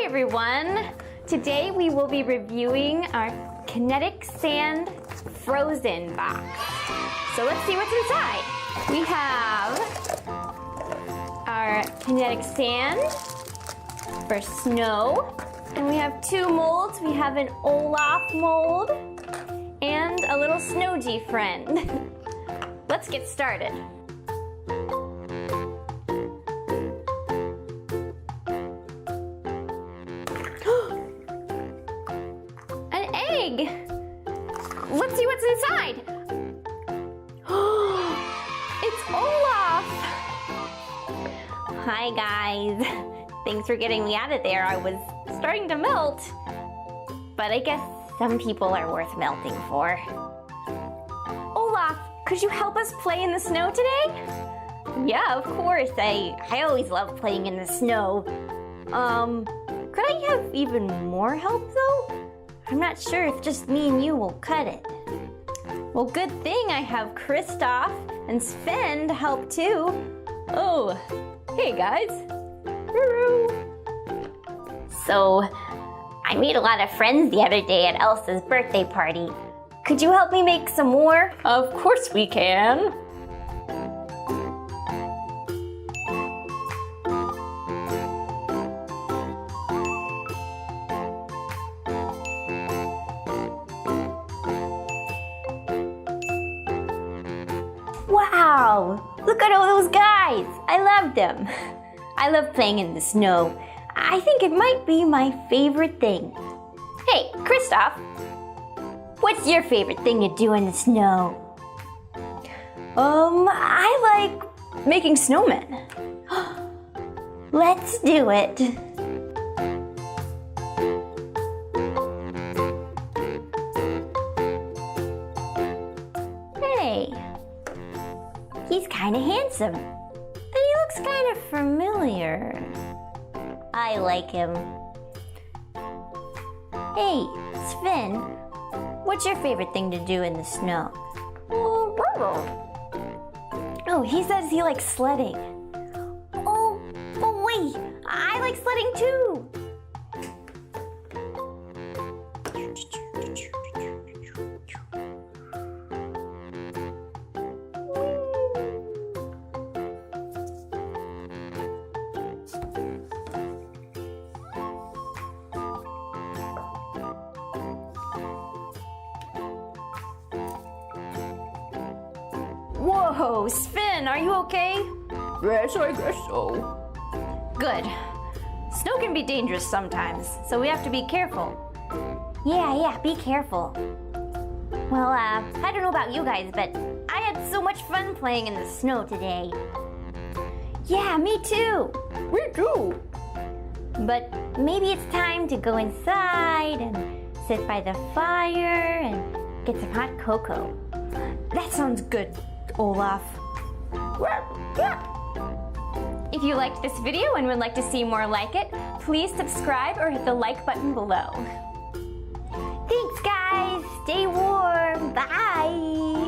everyone! Today we will be reviewing our Kinetic Sand frozen box. So let's see what's inside. We have our Kinetic Sand for snow, and we have two molds. We have an Olaf mold and a little Snowgie friend. Let's get started. Let's see what's inside. It's Olaf. Hi guys. Thanks for getting me out of there. I was starting to melt. But I guess some people are worth melting for. Olaf, could you help us play in the snow today? Yeah, of course. I always love playing in the snow. Could I have even more help though? I'm not sure if just me and you will cut it. Well, good thing I have Kristoff and Sven to help too. Oh, hey guys. So, I made a lot of friends the other day at Elsa's birthday party. Could you help me make some more? Of course we can. Wow! Look at all those guys! I love them. I love playing in the snow. I think it might be my favorite thing. Hey, Kristoff! What's your favorite thing to do in the snow? I like making snowmen. Let's do it. Hey. He's kind of handsome, and he looks kind of familiar. I like him. Hey, Sven, what's your favorite thing to do in the snow? Oh, he says he likes sledding. Oh, wait, I like sledding too. Whoa, Sven, are you okay? Yes, I guess so. Good. Snow can be dangerous sometimes, so we have to be careful. Yeah, be careful. Well, I don't know about you guys, but I had so much fun playing in the snow today. Yeah, me too. Me too. But maybe it's time to go inside and sit by the fire and get some hot cocoa. That sounds good, Olaf. If you liked this video and would like to see more like it, please subscribe or hit the like button below. Thanks guys, stay warm, bye!